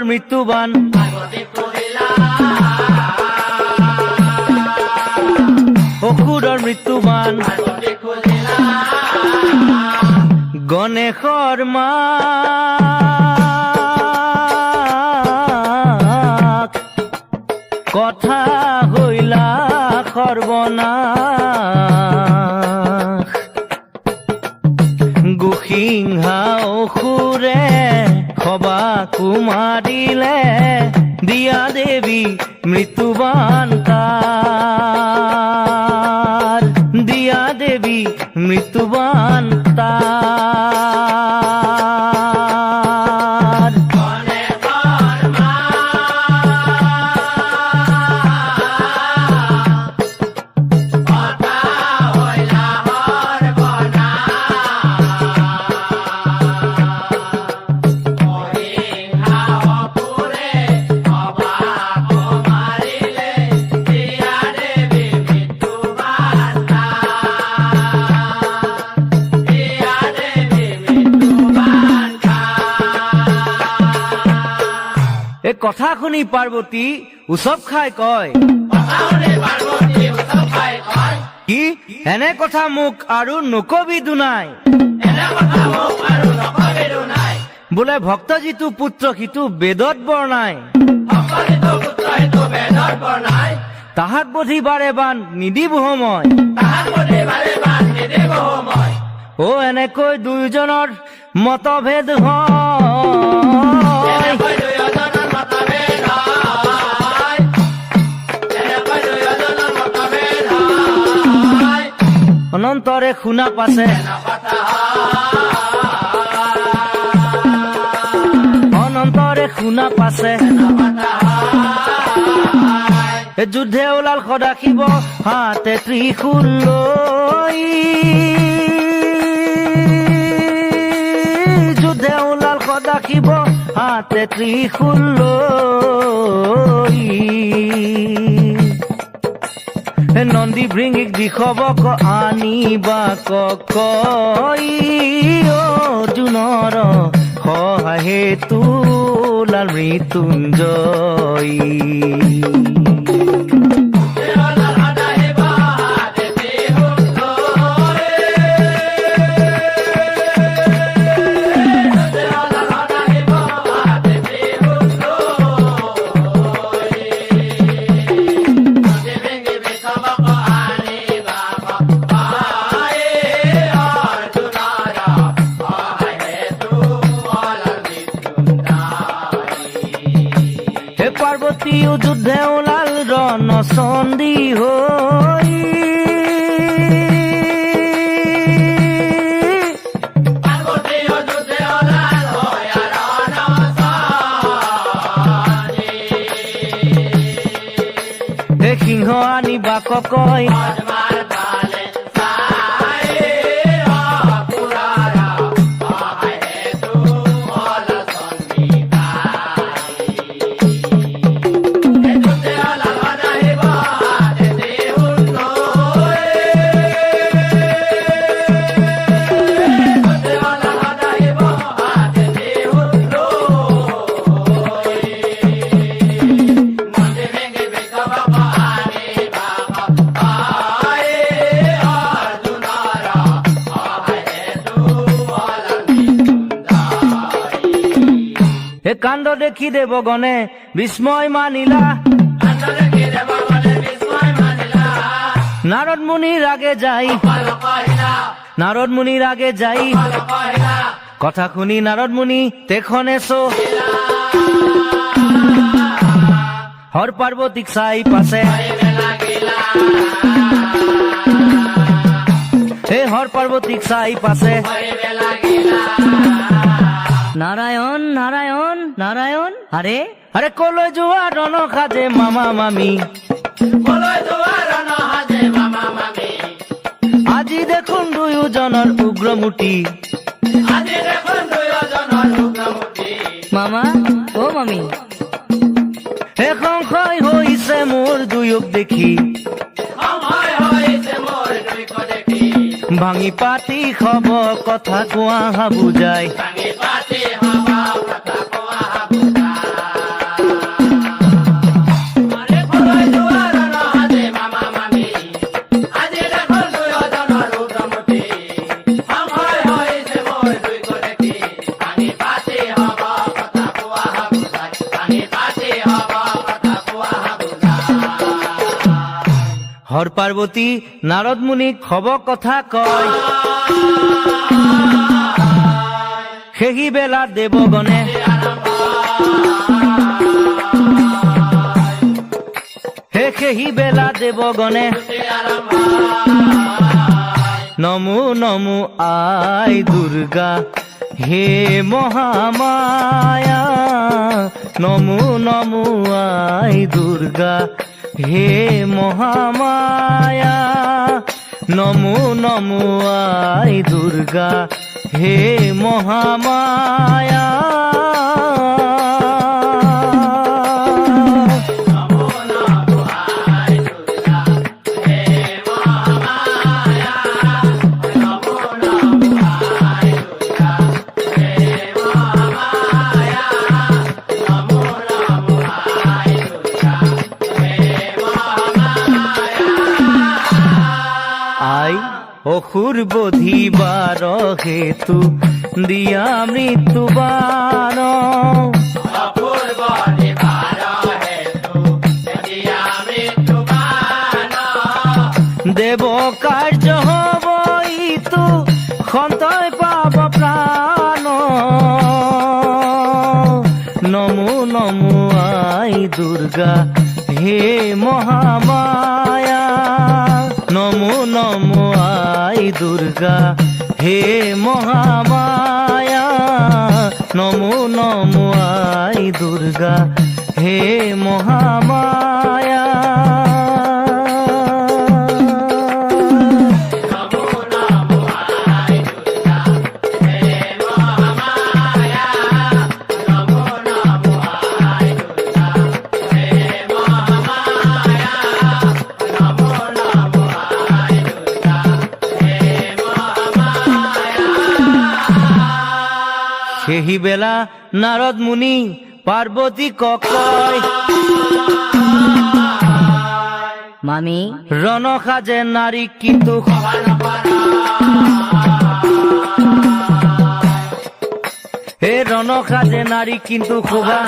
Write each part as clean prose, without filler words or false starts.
অসুৰৰ মৃত্যুবান অসুৰৰ মৃত্যুবান গণেশৰ মাক কথা হইলা সৰ্বনাশ গুসিংহা অসুৰে সবাকো মাৰিলে দিয়া দেৱী মৃত্যুবান তাৰ দিয়া দেৱী মৃত্যুবান তাৰ এই কথা শুনি পাৰ্বতী উচপ খাই কয় কি এনে কথা মোক আৰু নকবি দুনাই বোলে ভক্ত যিটো পুত্ৰ সিটো বেদত বৰ্ণাই তাহাক বধি বাৰে বান নিদিব সময় অ এনেকৈ দুয়োজনৰ মতভেদ হয় অনন্তৰে শুনা পাছে অনন্তৰে শুনা পাছে যুদ্ধে ওলাল সদাশিৱ হাতে ত্ৰিশূল লৈ যুদ্ধে ওলাল সদাশিৱ হাতে ত্ৰিশূল লৈ নন্দী ভৃঙিক দিখবক আনিবা কয় অৰ্জুনৰ সহায় হেতু লাল মৃত্যুঞ্জয় পাৰ্বতীও যুদ্ধে ওলাল ৰণচণ্ডী হৈ সিংহ আনিবাক কয় হে কাণ্ড দেখি দেৱগণে বিস্ময় মানিলা নাৰদ মুনিৰ আগে যাই নাৰদ মুনিৰ আগে যাই কথা শুনি নাৰদ মুনি তেখনে চো হৰ পাৰ্বতীক চাই পাছে হে হৰ পাৰ্বতীক চাই পাছে নাৰায়ণ নাৰায়ণ নাৰায়ণ আৰে আৰে কলৈ যোৱা ৰণ সাজে মামা মামি আজি দেখোন দুয়োজনৰ উগ্ৰমূৰ্তি মামা ও মামি হে সংশয় হৈছে মোৰ দুয়োক দেখি ভাঙি পাতি হব কথা কোৱা বুজাই হর পার্বতী নারদ মুনি খব কথা কয় সেহি বেলা দেবগণে সেহি বেলা দেবগণে নমো নমো আই দুর্গা হে মহামায়া নমো নমো আই দুর্গা হে মহামায়া নমো নমো আই দুর্গা হে মহামায়া অসুর বধিবার হেতু দিয়া মৃত্যু বান দেব কার্য হব ইতু সন্তয় পাব প্রাণ নমো নমো আই দুর্গা হে মহামায়া নমো নমো আই দুর্গা হে মহামায়া নমো নমো আই দুর্গা হে মহামায়া সেহি বেলা নারদ মুনি পার্বতী কয় মামি রণ সাজে নারী কিন্তু হে রণ সাজে নারী কিন্তু শোভা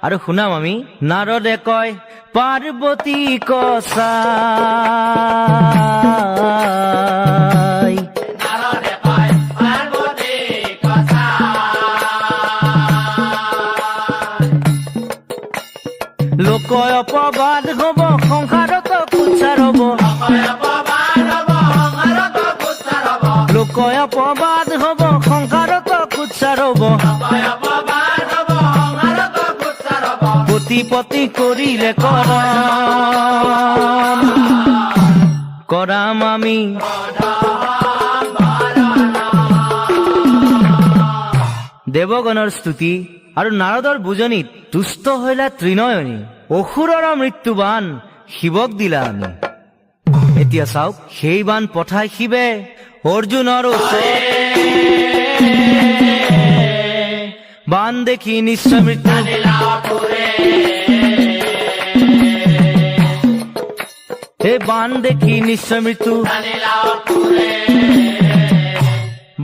আৰু শুনা মামি নাৰদে কয় পাৰ্বতী কসাই লোকয় অপবাদ হব সংসাৰত কুৎসাৰ হব লোকয় অপবাদ হব সংসাৰত কুৎসাৰ হব পতি পতি কৰিলে কৰাম আমি দেৱগণৰ স্তুতি আৰু নাৰদৰ বুজনিত তুষ্ট হইলা ত্ৰিনয়নী অসুৰৰ মৃত্যুবান শিৱক দিলা আমি এতিয়া চাওক সেই বান পঠাই শিৱে অৰ্জুনৰ বান দেখি নিশ্চয় মৃত্যু হে বান দেখি নিশ্চয় মৃত্যু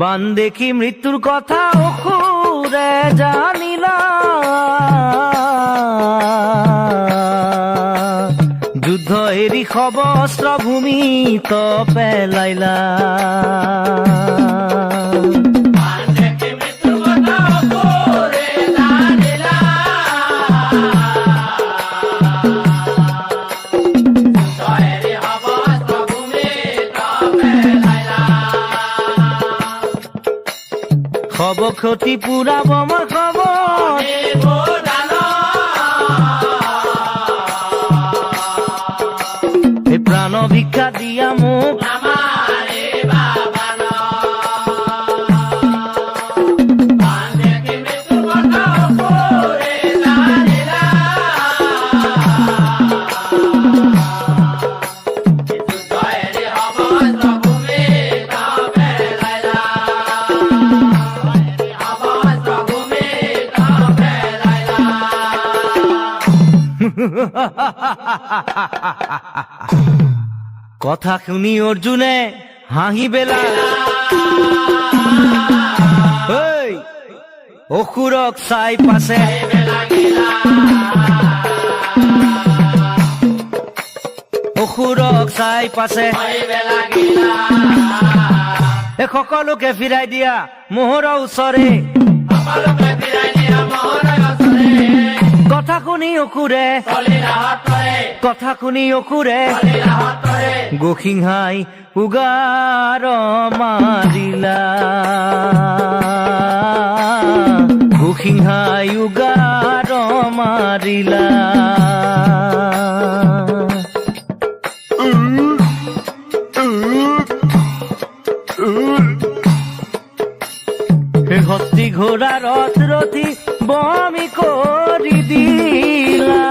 বান দেখি মৃত্যুৰ কথা অসুৰে জানিলা যুদ্ধ এৰি সবস্ত্ৰ ভূমিত পেলাইলা খব ক্ষতি পুৰাব মই খবৰ এই প্ৰাণ ভিক্ষা দিয়া মোক কথা শুনি অৰ্জুনে হাঁহি বেলা অসুৰক চাই পাছে অসুৰক চাই পাছে এই সকলোকে ফিৰাই দিয়া মোহৰৰ ওচৰে কথা শুনি অসুৰে কথা শুনি অসুৰে গোসিংহাই উগাৰ মাৰিলা গোসিংহাই উগাৰ মাৰিলা হস্তি ঘোড়া ৰথ ৰথি বমি কৰি দিলা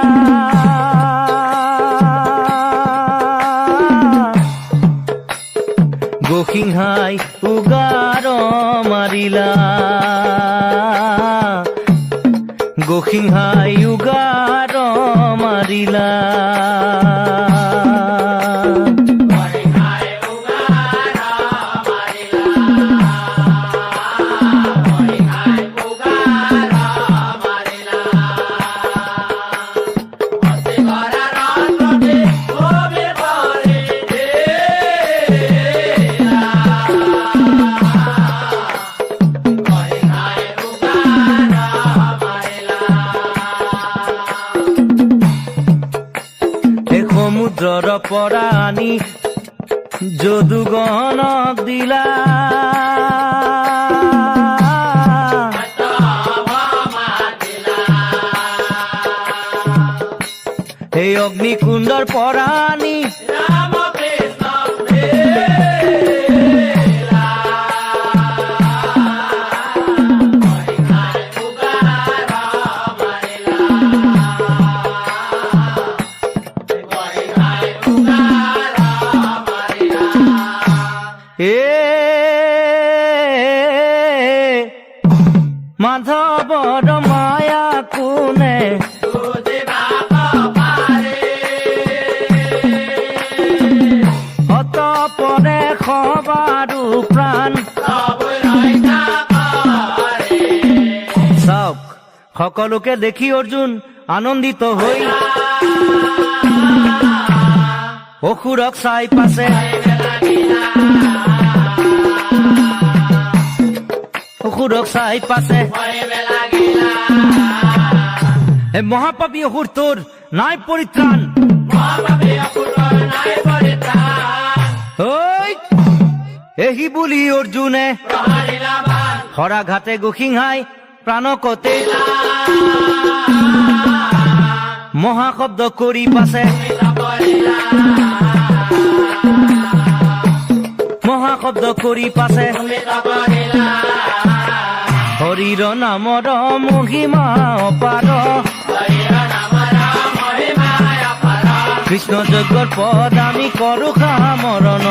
গোসিংহাই উগাৰ মাৰিলা গোসিংহাই উগাৰ মাৰিলা সমুদ্ৰৰ পৰা আনি যদুগণক দিলা এই অগ্নিকুণ্ডৰ পৰা আনি মাধৱৰ মায়া কোনে অতপৰে সবাৰো প্ৰাণ চাওক সকলোকে দেখি অৰ্জুন আনন্দিত হৈ অসুৰক চাই পাছে অসুৰক চাই পাছে এই মহাপাপী অসুৰ তোৰ নাই পৰিত্ৰাণ এহি বুলি অৰ্জুনে হৰাঘাতে গোসিংহাই প্ৰাণকতে মহাশব্দ কৰি পাছে মহাশব্দ কৰি পাছে হৰিৰ নামৰ মহিমা অপাৰ কৃষ্ণ যজ্ঞৰ পদ আমি কৰো সামৰণ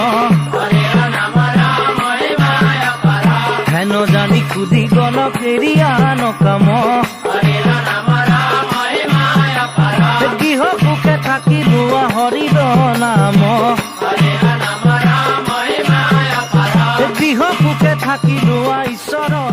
হেন জানি সুধি গণক এৰিয়া নকাম গৃহ সুখে থাকি লোৱা হৰিৰ নাম গৃহ সুখে থাকি লোৱা ঈশ্বৰৰ